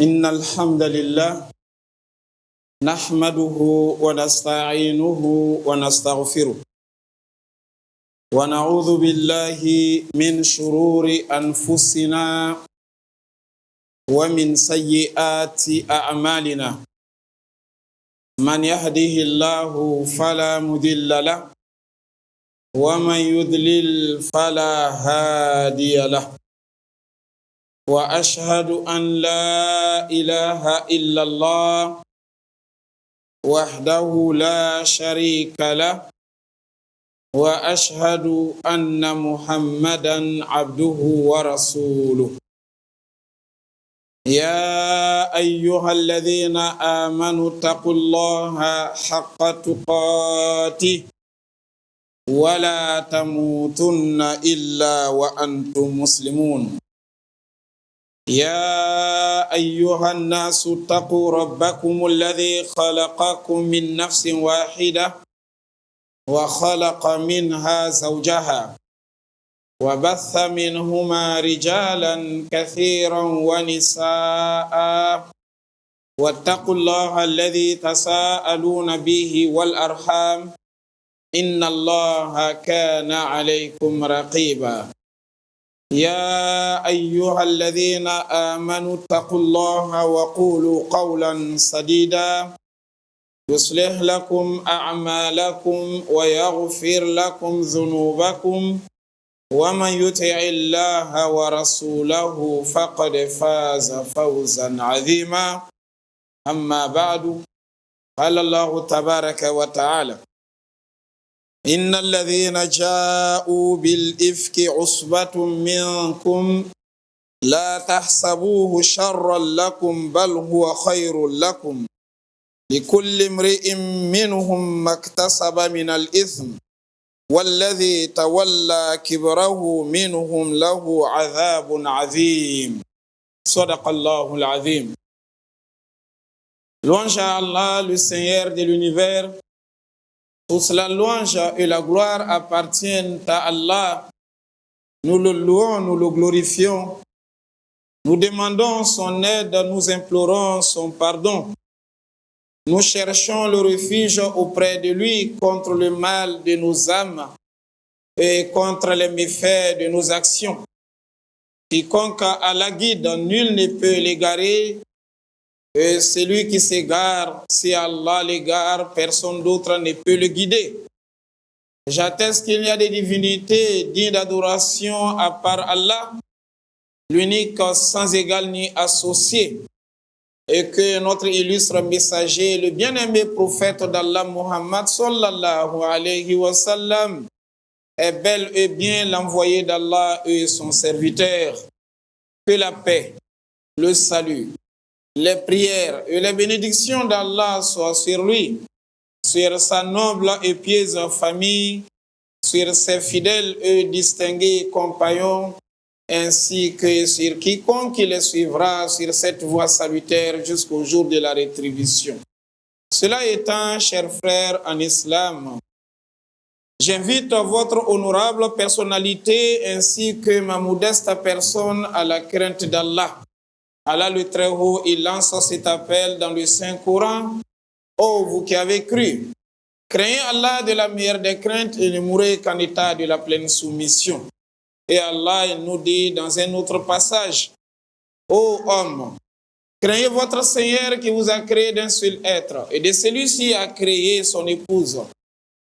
إن الحمد لله نحمده ونستعينه ونستغفره ونعوذ بالله من شرور أنفسنا ومن سيئات أعمالنا من يهده الله فلا مضل له ومن يضلل فلا هادي له وأشهد أن لا إله إلا الله وحده لا شريك له وأشهد أن محمدا عبده ورسوله يا أيها الذين آمنوا اتقوا الله حق تقاته ولا تموتن إلا وأنتم مسلمون يا أيها الناس اتقوا ربكم الذي خلقكم من نفس واحدة وخلق منها زوجها وبث منهما رجالا كثيرا ونساء واتقوا الله الذي تساءلون به والأرحام إن الله كان عليكم رقيبا يا أيها الذين آمنوا اتقوا الله وقولوا قولا سديدا يصلح لكم أعمالكم ويغفر لكم ذنوبكم ومن يطع الله ورسوله فقد فاز فوزا عظيما أما بعد قال الله تبارك وتعالى إن الذين جاءوا بالإفك عصبة منكم لا تحسبوه شرا لكم بل هو خير لكم لكل امرئ منهم ما اكتسب من الإثم والذي تولى كبره منهم له عذاب عظيم صدق الله العظيم. Louange à Allah, le Seigneur de l'univers. Toute la louange et la gloire appartiennent à Allah. Nous le louons, nous le glorifions. Nous demandons son aide, nous implorons son pardon. Nous cherchons le refuge auprès de lui contre le mal de nos âmes et contre les méfaits de nos actions. Quiconque a la guide, nul ne peut l'égarer. Et celui qui s'égare, si Allah l'égare, personne d'autre ne peut le guider. J'atteste qu'il y a des divinités dignes d'adoration à part Allah, l'unique sans égal ni associé, et que notre illustre messager, le bien-aimé prophète d'Allah Muhammad sallallahu alayhi wa sallam, est bel et bien l'envoyé d'Allah et son serviteur. Que la paix, le salut, les prières et les bénédictions d'Allah soient sur lui, sur sa noble et pieuse famille, sur ses fidèles et distingués compagnons, ainsi que sur quiconque les suivra sur cette voie salutaire jusqu'au jour de la rétribution. Cela étant, chers frères en islam, j'invite votre honorable personnalité ainsi que ma modeste personne à la crainte d'Allah. Allah le Très-Haut, il lance cet appel dans le Saint-Coran. Ô vous qui avez cru, craignez Allah de la meilleure des craintes et ne mourrez qu'en état de la pleine soumission. Et Allah il nous dit dans un autre passage, ô homme, craignez votre Seigneur qui vous a créé d'un seul être, et de celui-ci a créé son épouse.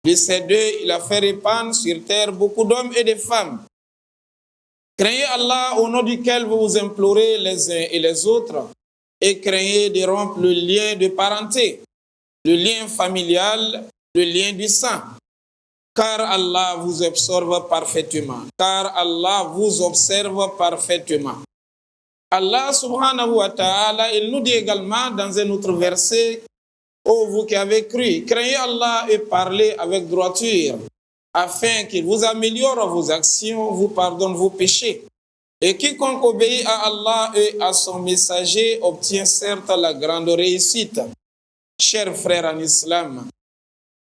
De ces deux, il a fait répandre sur terre beaucoup d'hommes et de femmes. Craignez Allah au nom duquel vous vous implorez les uns et les autres et craignez de rompre le lien de parenté, le lien familial, le lien du sang. Car Allah vous observe parfaitement. Car Allah vous observe parfaitement. Allah subhanahu wa ta'ala, il nous dit également dans un autre verset, ô vous qui avez cru, craignez Allah et parlez avec droiture, afin qu'il vous améliore vos actions, vous pardonne vos péchés. Et quiconque obéit à Allah et à son messager obtient certes la grande réussite. Chers frères en islam,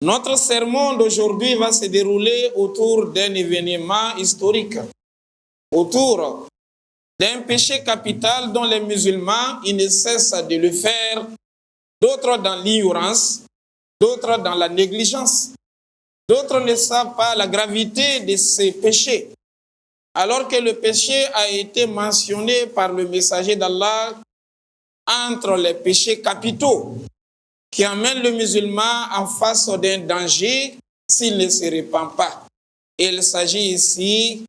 notre sermon d'aujourd'hui va se dérouler autour d'un événement historique, autour d'un péché capital dont les musulmans, ils ne cessent de le faire, d'autres dans l'ignorance, d'autres dans la négligence. D'autres ne savent pas la gravité de ces péchés, alors que le péché a été mentionné par le messager d'Allah entre les péchés capitaux qui amènent le musulman en face d'un danger s'il ne se répand pas. Il s'agit ici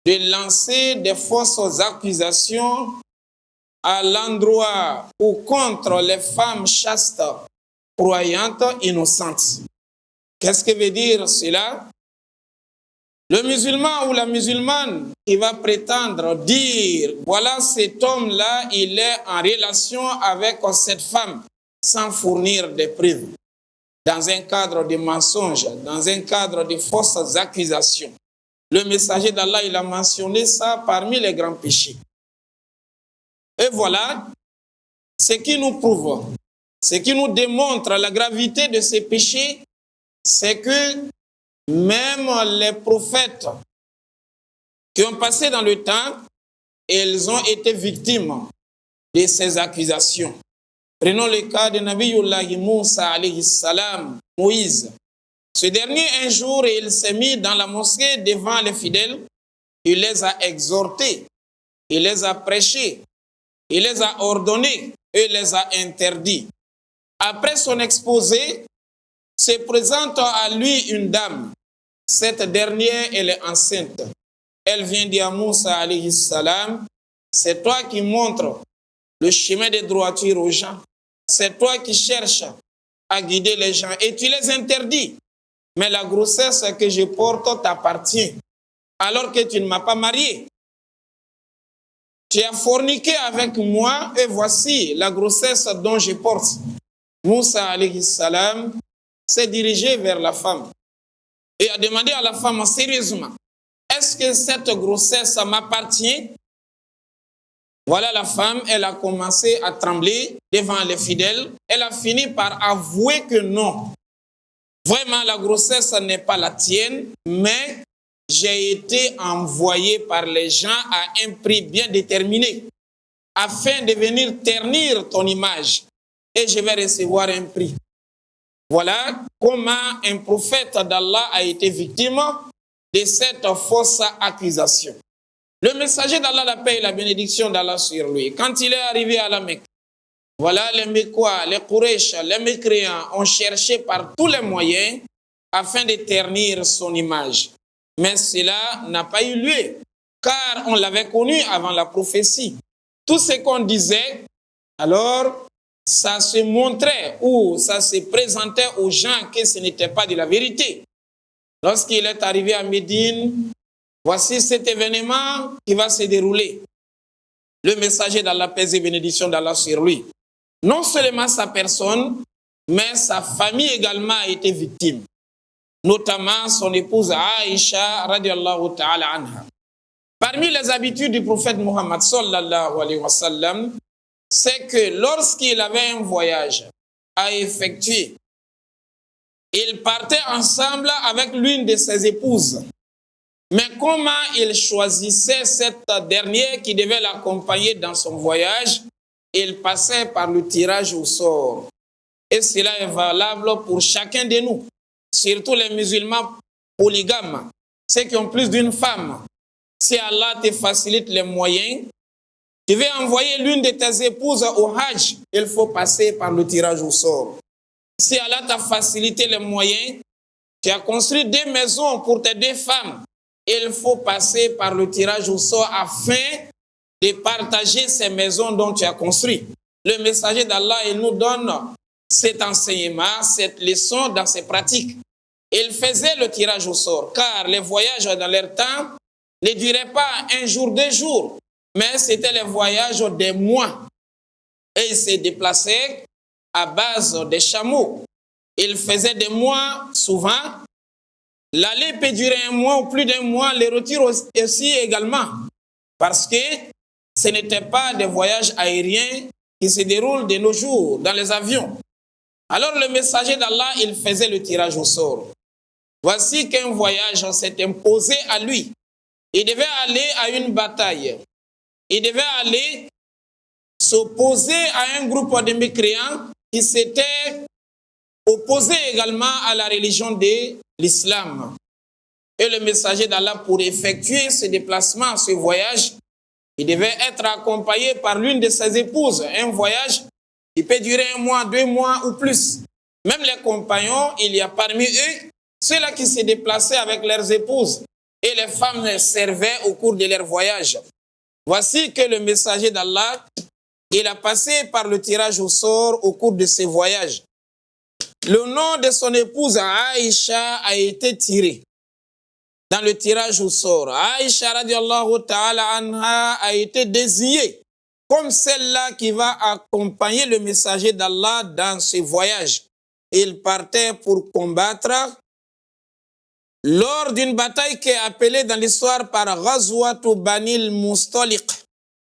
de lancer des fausses accusations à l'endroit ou contre les femmes chastes, croyantes, innocentes. Qu'est-ce que veut dire cela? Le musulman ou la musulmane qui va prétendre dire « Voilà, cet homme-là, il est en relation avec cette femme » sans fournir des preuves, dans un cadre de mensonges, dans un cadre de fausses accusations. Le messager d'Allah, il a mentionné ça parmi les grands péchés. Et voilà, ce qui nous prouve, ce qui nous démontre la gravité de ces péchés, c'est que même les prophètes qui ont passé dans le temps, ils ont été victimes de ces accusations. Prenons le cas de Nabiyullah Moussa alayhi salam, Moïse. Ce dernier, un jour, il s'est mis dans la mosquée devant les fidèles. Il les a exhortés, il les a prêchés, il les a ordonnés et il les a interdits. Après son exposé, se présente à lui une dame. Cette dernière, elle est enceinte. Elle vient dire à Moussa alayhi salam, c'est toi qui montres le chemin de droiture aux gens. C'est toi qui cherches à guider les gens et tu les interdis. Mais la grossesse que je porte t'appartient, alors que tu ne m'as pas marié. Tu as forniqué avec moi et voici la grossesse dont je porte. Moussa alayhi salam s'est dirigé vers la femme et a demandé à la femme sérieusement, est-ce que cette grossesse m'appartient? Voilà la femme, elle a commencé à trembler devant les fidèles. Elle a fini par avouer que non. Vraiment, la grossesse n'est pas la tienne, mais j'ai été envoyé par les gens à un prix bien déterminé afin de venir ternir ton image et je vais recevoir un prix. Voilà comment un prophète d'Allah a été victime de cette fausse accusation. Le messager d'Allah, la paix et la bénédiction d'Allah sur lui, quand il est arrivé à la Mecque, voilà les Mecquois, les Quraysh, les mécréants ont cherché par tous les moyens afin de ternir son image. Mais cela n'a pas eu lieu, car on l'avait connu avant la prophétie. Tout ce qu'on disait, alors ça se montrait ou ça se présentait aux gens que ce n'était pas de la vérité. Lorsqu'il est arrivé à Médine, voici cet événement qui va se dérouler. Le messager d'Allah, paix et bénédiction d'Allah sur lui. Non seulement sa personne, mais sa famille également a été victime. Notamment son épouse Aïcha radiallahu ta'ala anha. Parmi les habitudes du prophète Muhammad sallallahu alayhi wa sallam, c'est que lorsqu'il avait un voyage à effectuer, il partait ensemble avec l'une de ses épouses. Mais comment il choisissait cette dernière qui devait l'accompagner dans son voyage? Il passait par le tirage au sort. Et cela est valable pour chacun de nous, surtout les musulmans polygames, ceux qui ont plus d'une femme. Si Allah te facilite les moyens, tu veux envoyer l'une de tes épouses au Hajj, il faut passer par le tirage au sort. Si Allah t'a facilité les moyens, tu as construit 2 maisons pour tes 2 femmes, il faut passer par le tirage au sort afin de partager ces maisons dont tu as construit. Le messager d'Allah, il nous donne cet enseignement, cette leçon dans ses pratiques. Il faisait le tirage au sort, car les voyages dans leur temps ne duraient pas 1 jour, 2 jours, mais c'était les voyages des mois. Et il se déplaçait à base des chameaux. Il faisait des mois souvent. L'aller peut durer 1 mois ou plus d'1 mois, les retours aussi également. Parce que ce n'étaient pas des voyages aériens qui se déroulent de nos jours dans les avions. Alors le messager d'Allah, il faisait le tirage au sort. Voici qu'un voyage s'est imposé à lui. Il devait aller à une bataille. il devait aller s'opposer à un groupe de mécréants qui s'étaient opposés également à la religion de l'islam. Et le messager d'Allah, pour effectuer ce déplacement, ce voyage, il devait être accompagné par l'une de ses épouses. Un voyage qui peut durer 1 mois, 2 mois ou plus. Même les compagnons, il y a parmi eux ceux-là qui se déplaçaient avec leurs épouses. Et les femmes les servaient au cours de leur voyage. Voici que le messager d'Allah, il a passé par le tirage au sort au cours de ce voyage. Le nom de son épouse Aïcha a été tiré dans le tirage au sort. Aïcha radiallahu ta'ala anha a été désignée comme celle-là qui va accompagner le messager d'Allah dans ce voyage. Il partait pour combattre lors d'une bataille qui est appelée dans l'histoire par Ghazwatu Banil Mustaliq.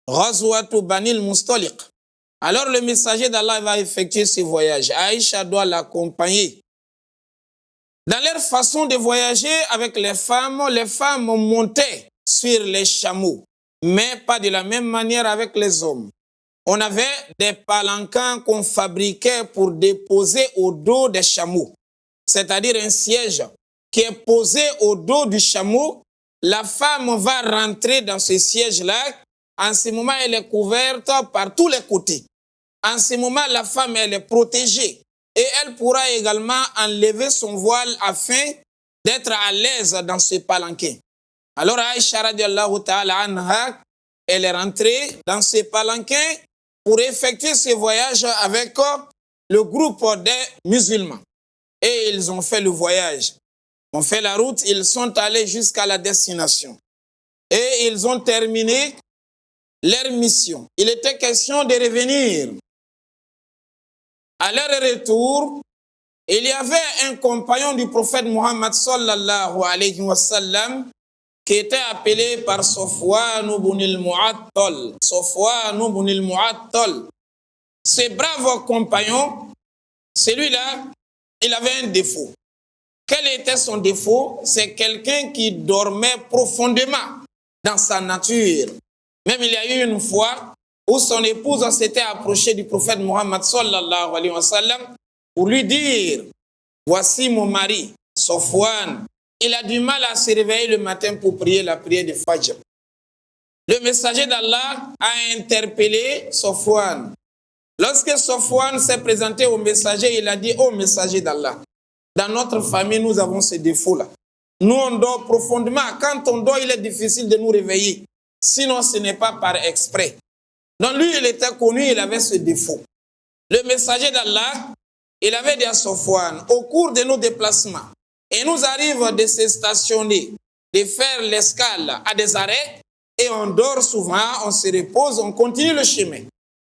Ghazwatu Banil Mustaliq. Alors le messager d'Allah va effectuer ce voyage. Aïcha doit l'accompagner. Dans leur façon de voyager avec les femmes montaient sur les chameaux, mais pas de la même manière avec les hommes. On avait des palanquins qu'on fabriquait pour déposer au dos des chameaux, c'est-à-dire un siège qui est posé au dos du chameau. La femme va rentrer dans ce siège-là. En ce moment, elle est couverte par tous les côtés. En ce moment, la femme, elle est protégée. Et elle pourra également enlever son voile afin d'être à l'aise dans ce palanquin. Alors Aïcha radiallahu ta'ala anha, elle est rentrée dans ce palanquin pour effectuer ce voyage avec le groupe des musulmans. Et ils ont fait le voyage. Ils ont fait la route, ils sont allés jusqu'à la destination. Et ils ont terminé leur mission. Il était question de revenir. À leur retour, il y avait un compagnon du prophète Muhammad sallallahu alayhi wa sallam qui était appelé par Safwan ibn al-Mu'attal. Safwan ibn al-Mu'attal. Ce brave compagnon, celui-là, il avait un défaut. Quel était son défaut? C'est quelqu'un qui dormait profondément dans sa nature. Même il y a eu une fois où son épouse s'était approchée du prophète Muhammad sallallahu alayhi wa sallam pour lui dire: voici mon mari, Safwan. Il a du mal à se réveiller le matin pour prier la prière de Fajr. Le messager d'Allah a interpellé Safwan. Lorsque Safwan s'est présenté au messager, il a dit: oh messager d'Allah, dans notre famille, nous avons ce défaut-là. Nous, on dort profondément. Quand on dort, il est difficile de nous réveiller. Sinon, ce n'est pas par exprès. Donc lui, il était connu, il avait ce défaut. Le messager d'Allah, il avait dit à Safwan: au cours de nos déplacements, il nous arrive de se stationner, de faire l'escale à des arrêts, et on dort souvent, on se repose, on continue le chemin.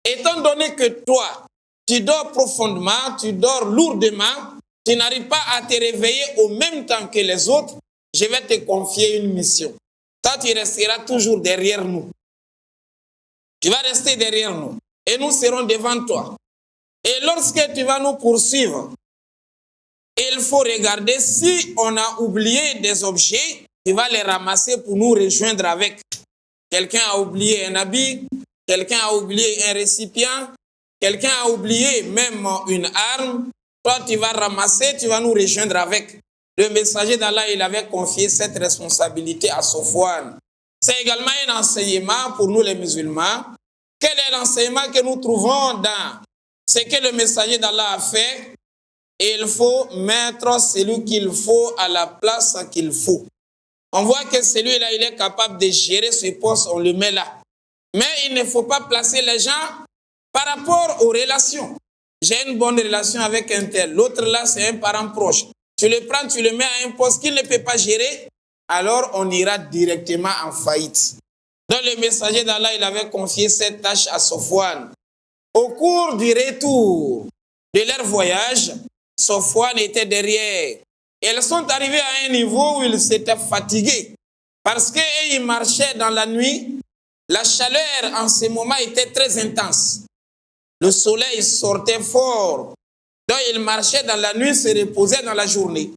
Étant donné que toi, tu dors profondément, tu dors lourdement, tu n'arrives pas à te réveiller au même temps que les autres, je vais te confier une mission. Toi, tu resteras toujours derrière nous. Tu vas rester derrière nous et nous serons devant toi. Et lorsque tu vas nous poursuivre, il faut regarder si on a oublié des objets, tu vas les ramasser pour nous rejoindre avec. Quelqu'un a oublié un habit, quelqu'un a oublié un récipient, quelqu'un a oublié même une arme. Toi, tu vas ramasser, tu vas nous rejoindre avec. Le messager d'Allah, il avait confié cette responsabilité à Safwan. C'est également un enseignement pour nous les musulmans. Quel est l'enseignement que nous trouvons dans ce que le messager d'Allah a fait? Il faut mettre celui qu'il faut à la place qu'il faut. On voit que celui-là, il est capable de gérer ce poste, on le met là. Mais il ne faut pas placer les gens par rapport aux relations. J'ai une bonne relation avec un tel, l'autre là, c'est un parent proche. Tu le prends, tu le mets à un poste qu'il ne peut pas gérer, alors on ira directement en faillite. Donc le messager d'Allah, il avait confié cette tâche à Safwan. Au cours du retour de leur voyage, Safwan était derrière. Et ils sont arrivés à un niveau où ils s'étaient fatigués. Parce qu'ils marchaient dans la nuit, la chaleur en ce moment était très intense. Le soleil sortait fort. Donc ils marchaient dans la nuit, se reposaient dans la journée.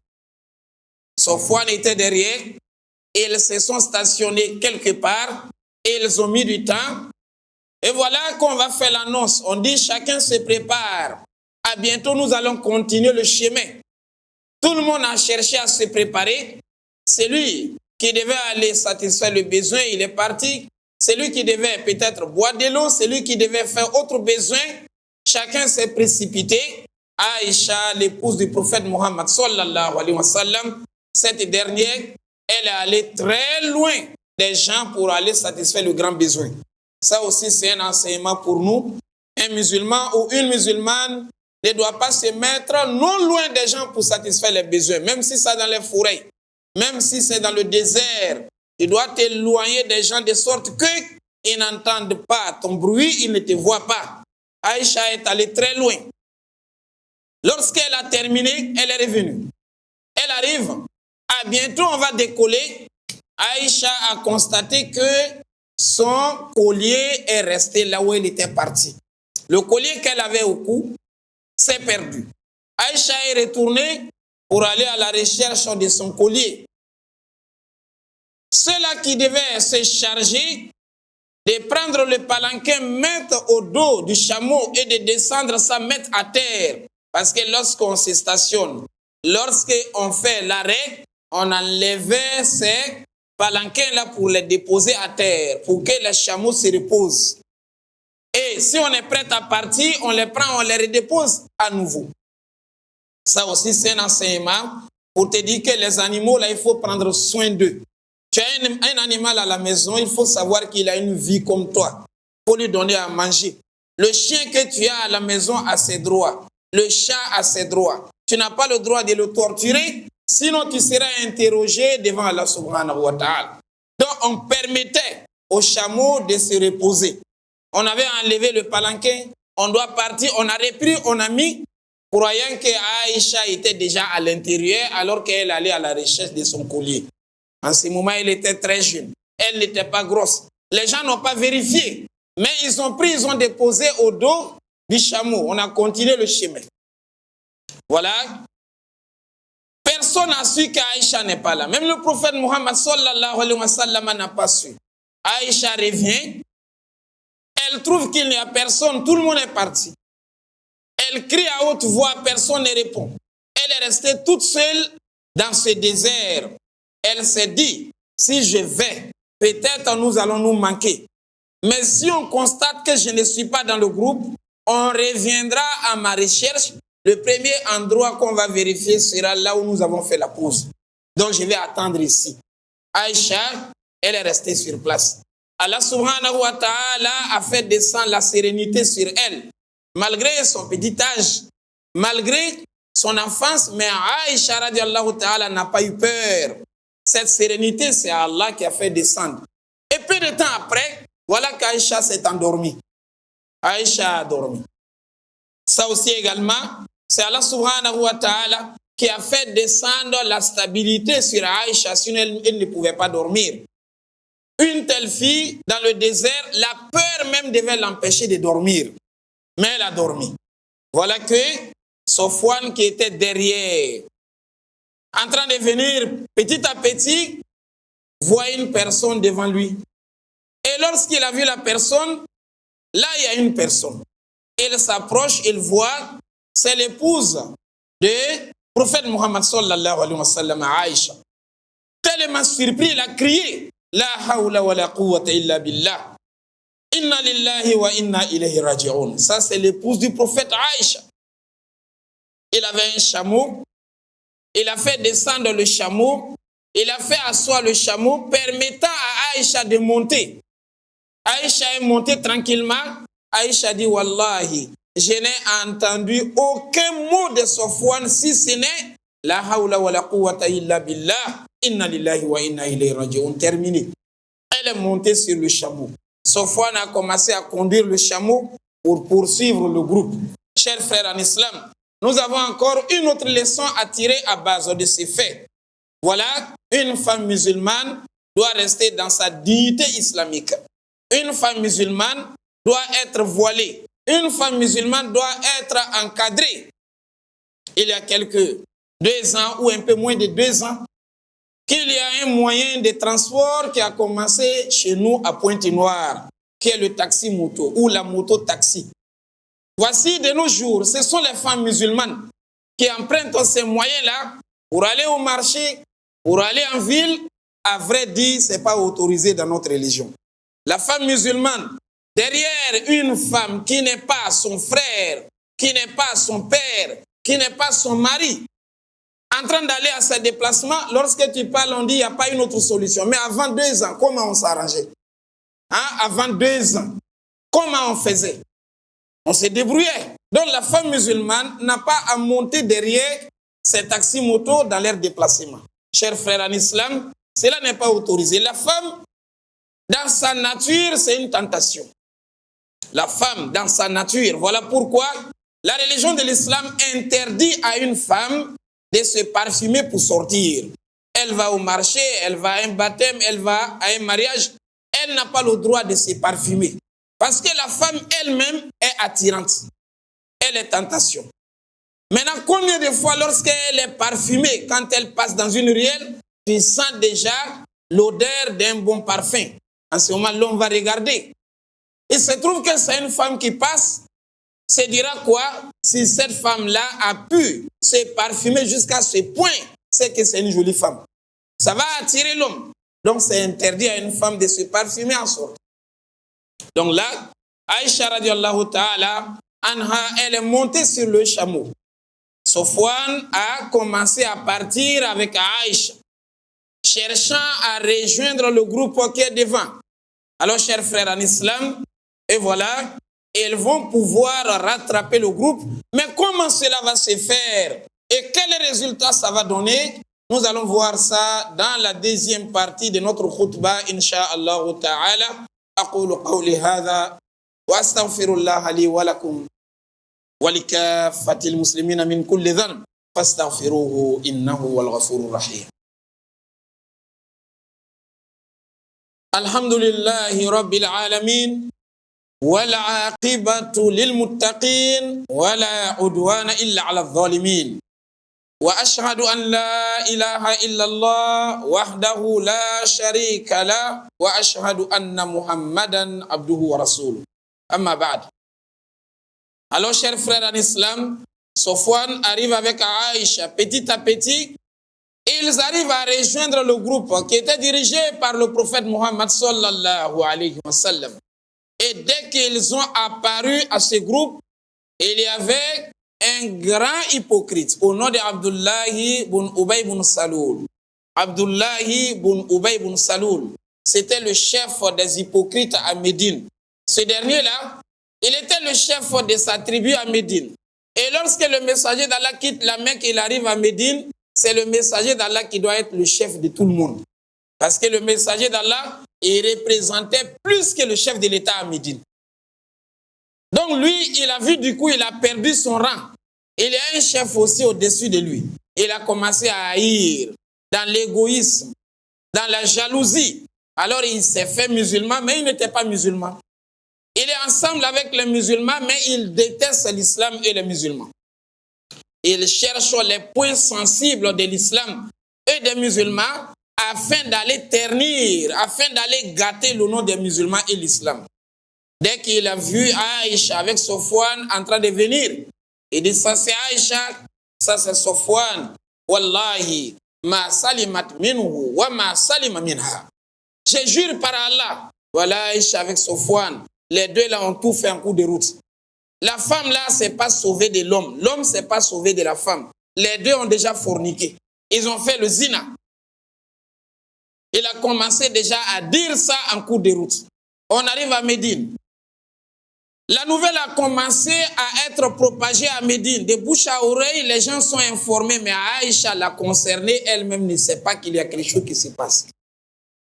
Safwan était derrière. Et ils se sont stationnés quelque part. Et ils ont mis du temps. Et voilà qu'on va faire l'annonce. On dit chacun se prépare. À bientôt, nous allons continuer le chemin. Tout le monde a cherché à se préparer. Celui qui devait aller satisfaire le besoin, il est parti. Celui qui devait peut-être boire de l'eau, celui qui devait faire autre besoin, chacun s'est précipité. Aïcha, l'épouse du prophète Mohammed sallallahu alayhi wa sallam, cette dernière, elle est allée très loin des gens pour aller satisfaire le grand besoin. Ça aussi, c'est un enseignement pour nous. Un musulman ou une musulmane ne doit pas se mettre non loin des gens pour satisfaire les besoins, même si c'est dans les forêts, même si c'est dans le désert. Tu dois t'éloigner des gens de sorte qu'ils n'entendent pas ton bruit, ils ne te voient pas. Aïcha est allée très loin. Lorsqu'elle a terminé, elle est revenue. Elle arrive. À bientôt, on va décoller. Aïcha a constaté que son collier est resté là où il était parti. Le collier qu'elle avait au cou s'est perdu. Aïcha est retournée pour aller à la recherche de son collier. Ceux-là qui devaient se charger de prendre le palanquin, mettre au dos du chameau et de descendre ça, mettre à terre. Parce que lorsqu'on se stationne, lorsqu'on fait l'arrêt, on enlevait ces palanquins-là pour les déposer à terre, pour que les chameaux se reposent. Et si on est prêt à partir, on les prend, on les redépose à nouveau. Ça aussi, c'est un enseignement pour te dire que les animaux, là, il faut prendre soin d'eux. Tu as un animal à la maison, il faut savoir qu'il a une vie comme toi. Il faut lui donner à manger. Le chien que tu as à la maison a ses droits. Le chat a ses droits. Tu n'as pas le droit de le torturer, sinon tu seras interrogé devant Allah subhanahu wa ta'ala. Donc on permettait aux chameaux de se reposer. On avait enlevé le palanquin, on doit partir, on a repris, on a mis, croyant que Aïcha était déjà à l'intérieur alors qu'elle allait à la recherche de son collier. En ce moment, elle était très jeune. Elle n'était pas grosse. Les gens n'ont pas vérifié. Mais ils ont pris, ils ont déposé au dos du chameau. On a continué le chemin. Voilà. Personne n'a su qu'Aïcha n'est pas là. Même le prophète Mohammed sallallahu alayhi wa sallam n'a pas su. Aïcha revient. Elle trouve qu'il n'y a personne. Tout le monde est parti. Elle crie à haute voix. Personne ne répond. Elle est restée toute seule dans ce désert. Elle s'est dit, si je vais, peut-être nous allons nous manquer. Mais si on constate que je ne suis pas dans le groupe, on reviendra à ma recherche. Le premier endroit qu'on va vérifier sera là où nous avons fait la pause. Donc je vais attendre ici. Aïcha, elle est restée sur place. Allah subhanahu wa ta'ala a fait descendre la sérénité sur elle. Malgré son petit âge, malgré son enfance, mais Aïcha radiallahu ta'ala n'a pas eu peur. Cette sérénité, c'est Allah qui a fait descendre. Et peu de temps après, voilà qu'Aïcha s'est endormie. Aïcha a dormi. Ça aussi également, c'est Allah subhanahu wa ta'ala qui a fait descendre la stabilité sur Aïcha, sinon elle ne pouvait pas dormir. Une telle fille, dans le désert, la peur même devait l'empêcher de dormir. Mais elle a dormi. Voilà que Sofwan qui était derrière, en train de venir petit à petit, voit une personne devant lui. Et lorsqu'il a vu la personne, là il y a une personne. Il s'approche, il voit, c'est l'épouse du prophète Mohammed sallallahu alayhi wa sallam, Aïcha. Tellement surpris, il a crié, La hawla wa la quwwata illa billah. Inna lillahi wa inna ilayhi raji'un. Ça c'est l'épouse du prophète Aïcha. Il avait un chameau. Il a fait descendre le chameau, il a fait asseoir le chameau, permettant à Aïcha de monter. Aïcha est montée tranquillement. Aïcha dit, Wallahi, je n'ai entendu aucun mot de Sofwan si ce n'est La hawla wa la quwwata illa billah, inna lillahi wa inna ilayhi raji'un. Terminé. Elle est montée sur le chameau. Sofwan a commencé à conduire le chameau pour poursuivre le groupe. Chers frères en islam, nous avons encore une autre leçon à tirer à base de ces faits. Voilà, une femme musulmane doit rester dans sa dignité islamique. Une femme musulmane doit être voilée. Une femme musulmane doit être encadrée. Il y a quelques 2 ans ou un peu moins de 2 ans, qu'il y a un moyen de transport qui a commencé chez nous à Pointe-Noire, qui est le taxi-moto ou la moto-taxi. Voici de nos jours, ce sont les femmes musulmanes qui empruntent ces moyens-là pour aller au marché, pour aller en ville. À vrai dire, ce n'est pas autorisé dans notre religion. La femme musulmane, derrière une femme qui n'est pas son frère, qui n'est pas son père, qui n'est pas son mari, en train d'aller à ses déplacements, lorsque tu parles, on dit qu'il n'y a pas une autre solution. Mais avant 2 ans, comment on s'arrangeait? Avant 2 ans, comment on faisait? On se débrouillait. Donc la femme musulmane n'a pas à monter derrière ces taxis-motos dans leur déplacement. Chers frères en islam, cela n'est pas autorisé. La femme, dans sa nature, c'est une tentation. La femme, dans sa nature, voilà pourquoi la religion de l'islam interdit à une femme de se parfumer pour sortir. Elle va au marché, elle va à un baptême, elle va à un mariage. Elle n'a pas le droit de se parfumer. Parce que la femme elle-même est attirante. Elle est tentation. Maintenant, combien de fois lorsqu'elle est parfumée, quand elle passe dans une ruelle, tu sens déjà l'odeur d'un bon parfum. En ce moment, l'homme va regarder. Il se trouve que c'est une femme qui passe, se dira quoi? Si cette femme-là a pu se parfumer jusqu'à ce point, c'est que c'est une jolie femme. Ça va attirer l'homme. Donc, c'est interdit à une femme de se parfumer en sorte. Donc là, Aïcha radiallahu ta'ala anha, elle est montée sur le chameau. Sofwan a commencé à partir avec Aïcha, cherchant à rejoindre le groupe qui est devant. Alors, chers frères en islam, et voilà, ils vont pouvoir rattraper le groupe. Mais comment cela va se faire? Et quel résultat ça va donner? Nous allons voir ça dans la deuxième partie de notre khutbah, incha'Allah ta'ala. أقول قولي هذا وأستغفر الله لي ولكم ولكافة المسلمين من كل ذنب فاستغفروه إنه هو الغفور الرحيم. الحمد لله رب العالمين والعاقبة للمتقين ولا عدوان إلا على الظالمين وأشهد أن لا إله إلا الله وحده لا شريك له وأشهد أن محمدا عبده ورسوله أما بعد. Alors, chers frères en islam, Sofwan arrive avec Aïcha petit à petit. Ils arrivent à rejoindre le groupe qui était dirigé par le prophète Muhammad sallallahu alayhi wa sallam. Et dès qu'ils ont apparu à ce groupe, il y avait un grand hypocrite au nom d'Abdullahi ibn Ubay ibn Saloul. Abdullahi ibn Ubay ibn Saloul, c'était le chef des hypocrites à Médine. Ce dernier-là, il était le chef de sa tribu à Médine. Et lorsque le messager d'Allah quitte la Mecque, il arrive à Médine, c'est le messager d'Allah qui doit être le chef de tout le monde. Parce que le messager d'Allah, il représentait plus que le chef de l'État à Médine. Donc lui, il a vu du coup, il a perdu son rang. Il y a un chef aussi au-dessus de lui. Il a commencé à haïr dans l'égoïsme, dans la jalousie. Alors il s'est fait musulman, mais il n'était pas musulman. Il est ensemble avec les musulmans, mais il déteste l'islam et les musulmans. Il cherche les points sensibles de l'islam et des musulmans afin d'aller ternir, afin d'aller gâter le nom des musulmans et l'islam. Dès qu'il a vu Aïcha avec Sofwan en train de venir, il dit, ça c'est Aïcha, ça c'est Sofwan. Wallahi, ma salimat minhu wa ma salima minha. Je jure par Allah, voilà Aïcha avec Sofwan. Les deux là ont tout fait en coup de route. La femme là, c'est pas sauvé de l'homme. L'homme, c'est pas sauvé de la femme. Les deux ont déjà forniqué. Ils ont fait le zina. Il a commencé déjà à dire ça en cours de route. On arrive à Médine. La nouvelle a commencé à être propagée à Médine. De bouche à oreille, les gens sont informés, mais Aïcha l'a concernée, elle-même ne sait pas qu'il y a quelque chose qui se passe.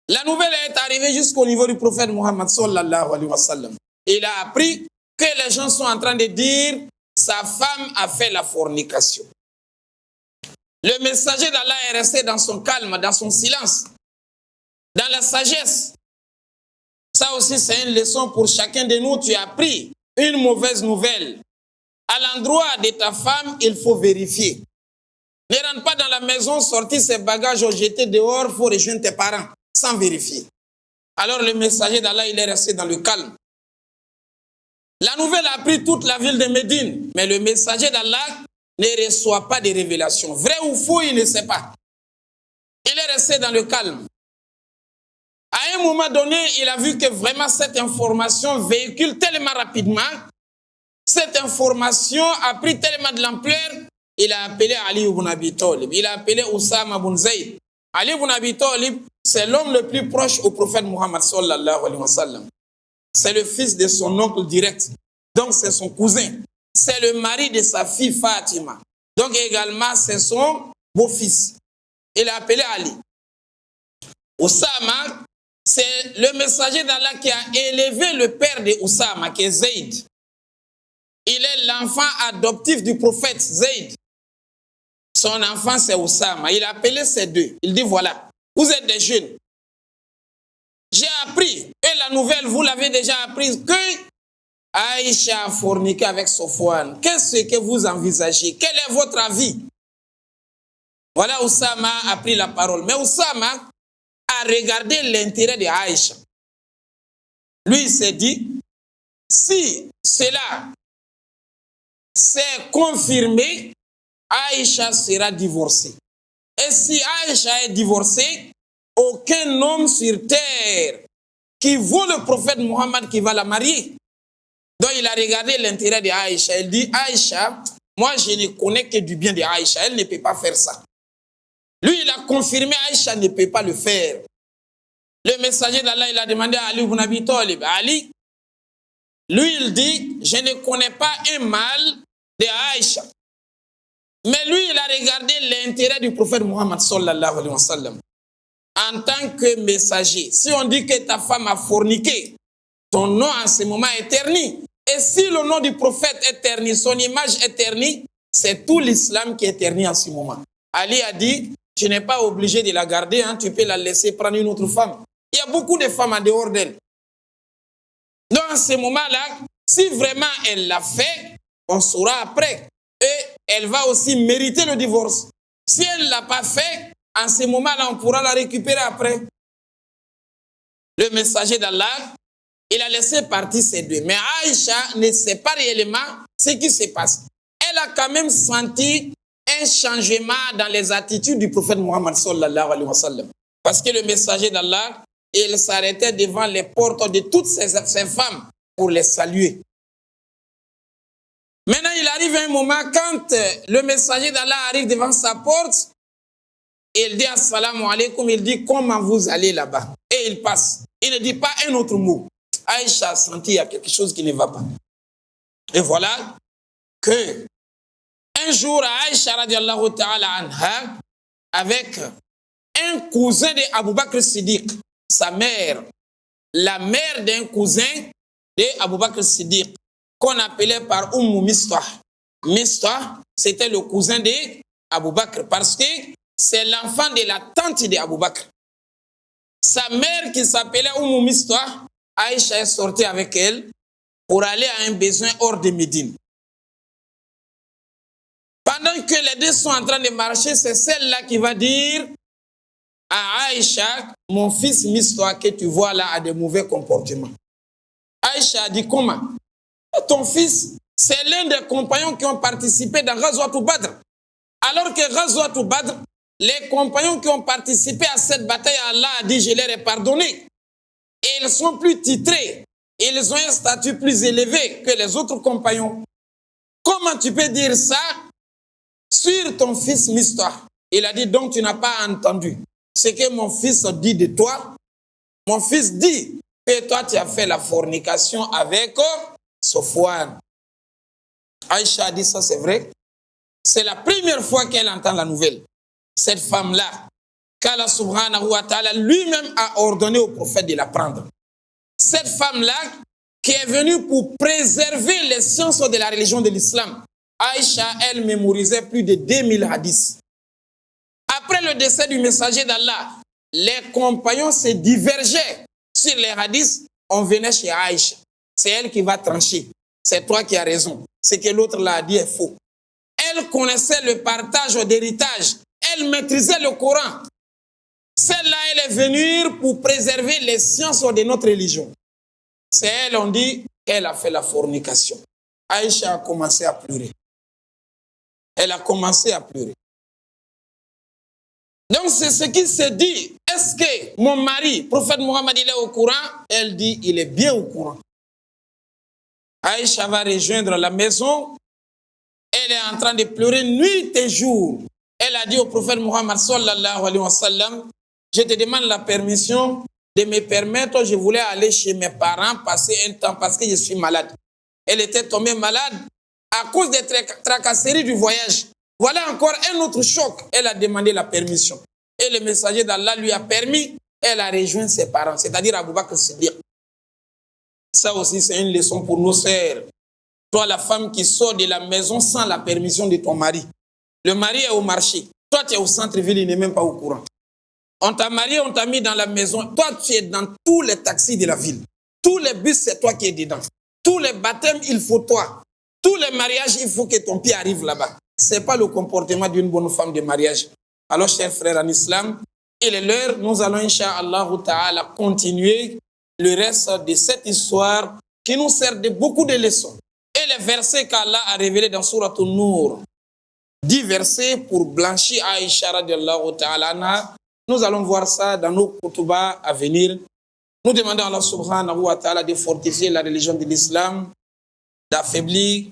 La nouvelle est arrivée jusqu'au niveau du prophète Muhammad sallallahu alayhi wa sallam. Il a appris que les gens sont en train de dire sa femme a fait la fornication. Le messager d'Allah est resté dans son calme, dans son silence, dans la sagesse. Ça aussi, c'est une leçon pour chacun de nous. Tu as appris une mauvaise nouvelle. À l'endroit de ta femme, il faut vérifier. Ne rentre pas dans la maison, sortir ses bagages, jeter dehors, il faut rejoindre tes parents, sans vérifier. Alors le messager d'Allah, il est resté dans le calme. La nouvelle a pris toute la ville de Médine, mais le messager d'Allah ne reçoit pas de révélations. Vrai ou faux, il ne sait pas. Il est resté dans le calme. À un moment donné, il a vu que vraiment cette information véhicule tellement rapidement. Cette information a pris tellement de l'ampleur. Il a appelé Ali ibn Abi Talib. Il a appelé Oussama ibn Zayd. Ali ibn Abi Talib, c'est l'homme le plus proche au prophète Muhammad sallallahu alayhi wa sallam. C'est le fils de son oncle direct. Donc c'est son cousin. C'est le mari de sa fille Fatima. Donc également c'est son beau-fils. Il a appelé Ali. Oussama, c'est le messager d'Allah qui a élevé le père de Oussama, qui est Zayd. Il est l'enfant adoptif du prophète Zayd. Son enfant, c'est Oussama. Il a appelé ces deux. Il dit, voilà, vous êtes des jeunes. J'ai appris, et la nouvelle, vous l'avez déjà apprise, que Aïcha a forniqué avec Sofwan. Qu'est-ce que vous envisagez? Quel est votre avis? Voilà, Oussama a pris la parole. Mais Oussama a regardé l'intérêt de Aïcha. Lui, il s'est dit, si cela s'est confirmé, Aïcha sera divorcée. Et si Aïcha est divorcée, aucun homme sur terre qui vaut le prophète Mohammed qui va la marier. Donc il a regardé l'intérêt de Aïcha. Il dit, Aïcha, moi je ne connais que du bien de Aïcha. Elle ne peut pas faire ça. Lui, il a confirmé, Aïcha ne peut pas le faire. Le messager d'Allah, il a demandé à Ali ibn Abi Talib. Ali, lui, il dit, je ne connais pas un mal de Aïcha. Mais lui, il a regardé l'intérêt du prophète Mohammed sallallahu alayhi wa sallam. En tant que messager, si on dit que ta femme a forniqué, ton nom en ce moment est terni. Et si le nom du prophète est terni, son image est ternie, c'est tout l'islam qui est terni en ce moment. Ali a dit, tu n'es pas obligé de la garder, hein, tu peux la laisser prendre une autre femme. Il y a beaucoup de femmes en dehors d'elle. Donc en ce moment-là, si vraiment elle l'a fait, on saura après. Et elle va aussi mériter le divorce. Si elle ne l'a pas fait, en ce moment-là, on pourra la récupérer après. Le messager d'Allah, il a laissé partir ces deux. Mais Aïcha ne sait pas réellement ce qui se passe. Elle a quand même senti un changement dans les attitudes du prophète Mohammed sallallahu alayhi wa sallam. Parce que le messager d'Allah, il s'arrêtait devant les portes de toutes ces femmes pour les saluer. Maintenant, il arrive un moment quand le messager d'Allah arrive devant sa porte, il dit assalamu alaikum, il dit comment vous allez là-bas. Et il passe. Il ne dit pas un autre mot. Aïcha a senti qu'il y a quelque chose qui ne va pas. Et voilà que un jour, Aïcha radiallahu ta'ala anha, avec un cousin de Abu Bakr Siddiq, sa mère, la mère d'un cousin de Abu Bakr Siddiq, qu'on appelait par Mistah. Mistah, c'était le cousin de Abu Bakr, parce que c'est l'enfant de la tante de Abu Bakr. Sa mère qui s'appelait Mistah, Aïcha est sortie avec elle pour aller à un besoin hors de Médine. Pendant que les deux sont en train de marcher, c'est celle-là qui va dire à Aïcha, mon fils Mistah que tu vois là a de mauvais comportements. Aïcha a dit comment? Ton fils, c'est l'un des compagnons qui ont participé dans Ghazwatul Badr. Alors que Ghazwatul Badr, les compagnons qui ont participé à cette bataille, Allah a dit, je leur ai pardonné. Et ils sont plus titrés. Ils ont un statut plus élevé que les autres compagnons. Comment tu peux dire ça sur ton fils Mistah? Il a dit, donc tu n'as pas entendu ce que mon fils dit de toi. Mon fils dit que toi tu as fait la fornication avec Sofwan. Aïcha a dit ça, c'est vrai. C'est la première fois qu'elle entend la nouvelle. Cette femme-là, qu'Allah subhanahu wa ta'ala lui-même a ordonné au prophète de la prendre. Cette femme-là qui est venue pour préserver les sciences de la religion de l'islam. Aïcha, elle mémorisait plus de 2000 hadiths. Après le décès du messager d'Allah, les compagnons se divergeaient sur les hadiths. On venait chez Aïcha. C'est elle qui va trancher. C'est toi qui as raison. Ce que l'autre l'a dit est faux. elle connaissait le partage d'héritage, elle maîtrisait le Coran. Celle-là, elle est venue pour préserver les sciences de notre religion. C'est elle, on dit, elle a fait la fornication. Aïcha a commencé à pleurer. Elle a commencé à pleurer. Donc c'est ce qui se dit. Est-ce que mon mari, prophète Mohammed, il est au courant? Elle dit, il est bien au courant. Aïcha va rejoindre la maison. Elle est en train de pleurer nuit et jour. Elle a dit au prophète Mohammed sallallahu alayhi wa sallam, je te demande la permission de me permettre, je voulais aller chez mes parents passer un temps parce que je suis malade. Elle était tombée malade à cause des tracasseries du voyage. Voilà encore un autre choc. Elle a demandé la permission. Et le messager d'Allah lui a permis. Elle a rejoint ses parents, c'est-à-dire Abou Bakr Siddiq. Ça aussi, c'est une leçon pour nos sœurs. Toi, la femme qui sort de la maison sans la permission de ton mari. Le mari est au marché. Toi, tu es au centre-ville, il n'est même pas au courant. On t'a marié, on t'a mis dans la maison. Toi, tu es dans tous les taxis de la ville. Tous les bus, c'est toi qui es dedans. Tous les baptêmes, il faut toi. Tous les mariages, il faut que ton pied arrive là-bas. Ce n'est pas le comportement d'une bonne femme de mariage. Alors, chers frères en islam, il est l'heure, nous allons, Inch'Allah ta'ala, continuer le reste de cette histoire qui nous sert de beaucoup de leçons. Et les versets qu'Allah a révélés dans Surat An-Nur, 10 versets pour blanchir Aïcha radiallahu ta'ala anha. Nous allons voir ça dans nos kutubas à venir. Nous demandons à Allah subhanahu wa ta'ala de fortifier la religion de l'islam, d'affaiblir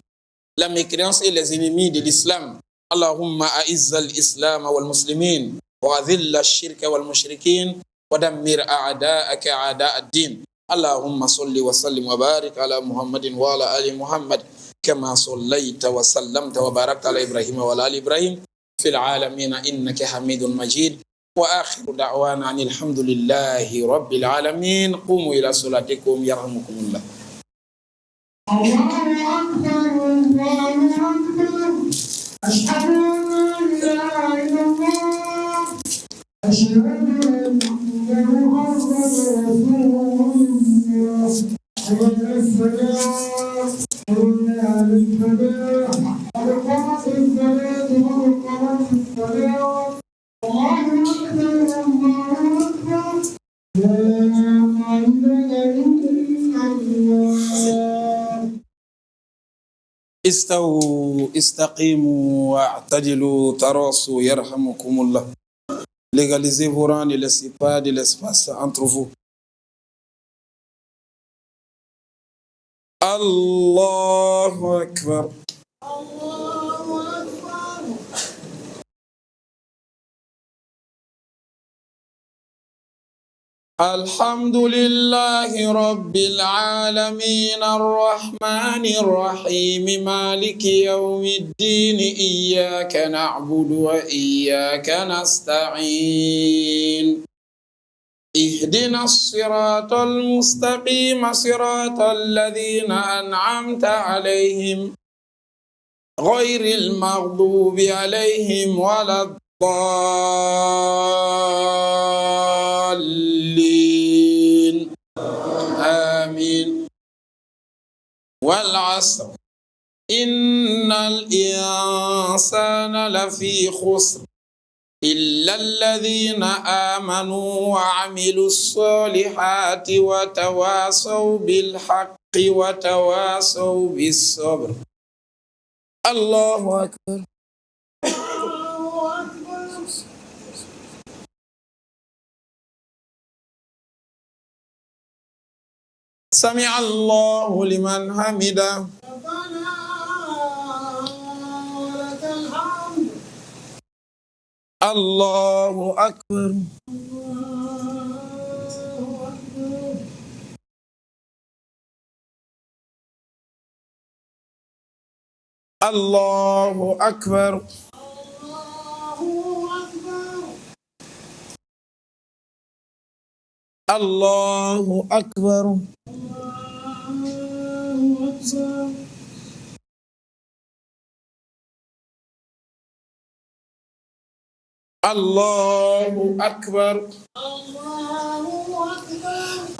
la mécréance et les ennemis de l'islam. Allahumma a'izza al-islam wal muslimin wa adhilla ash-shirka wal mushrikin wa dammir a'da'aka a'da' ad-din. Allahumma salli wa sallim wa barik ala Muhammadin wa ala ali Muhammad kama sallaita wa sallamta wa barakta ala Ibrahim wa ala ali Ibrahim fil alamin innaka Hamidun Majid. وآخر دعوانا أن الحمد لله رب العالمين قوموا إلى صلاتكم يرحمكم الله. الله أكبر الله أكبر أشهد أن لا إله إلا الله أشهد أن محمدا رسول الله حي على الصلاة حي على الفلاح قد قامت الصلاة قد قامت الصلاة. الله أكبر الله أكبر لا إله إلا الله. استووا استقيموا واعتدلوا تراصوا يرحمكم الله. Légalisez vos rangs, ne laissez pas de l'espace entre vous. Allahu Akbar. الحمد لله رب العالمين الرحمن الرحيم مالك يوم الدين إياك نعبد وإياك نستعين اهدنا الصراط المستقيم صراط الذين أنعمت عليهم غير المغضوب عليهم ولا الضالين آمين. والعصر إن الإنسان لفي خسر إلا الذين آمنوا وعملوا الصالحات وتواصوا بالحق وتواصوا بالصبر. الله أكبر. سمع الله لمن حمده. الله أكبر. الله أكبر. الله أكبر. الله أكبر.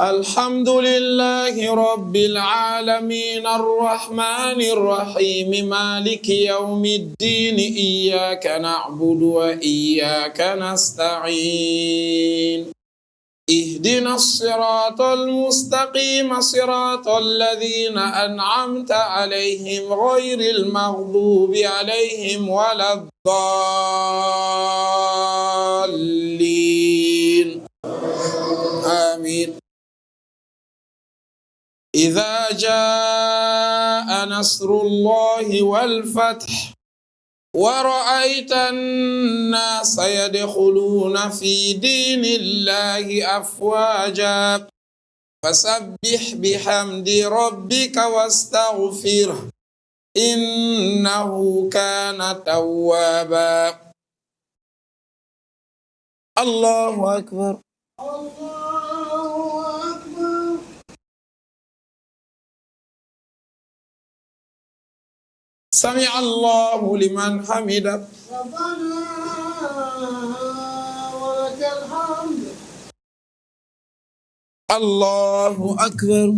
الحمد لله رب العالمين الرحمن الرحيم مالك يوم الدين إياك نعبد وإياك نستعين اهدنا الصراط المستقيم صراط الذين أنعمت عليهم غير المغضوب عليهم ولا الضالين آمين. إذا جاء نصر الله والفتح ورأيت الناس يدخلون في دين الله أفواجا فسبح بحمد ربك واستغفره إنه كان توابا. الله أكبر. سمع الله لمن حمده. ربنا ولك الحمد. الله أكبر.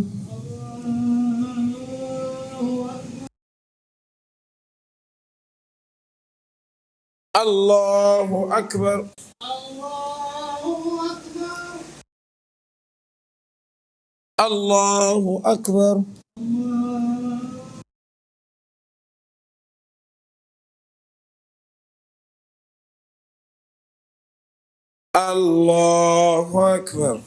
الله أكبر. الله أكبر. الله أكبر.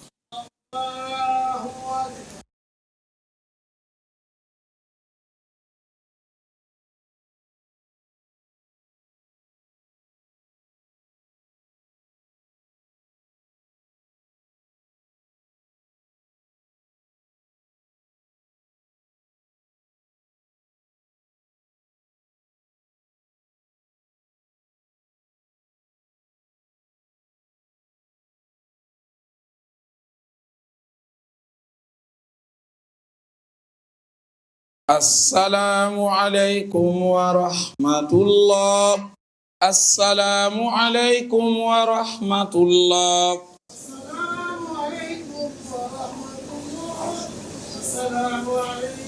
السلام عليكم ورحمة الله. السلام عليكم ورحمة الله. السلام عليكم ورحمة الله. السلام عليكم.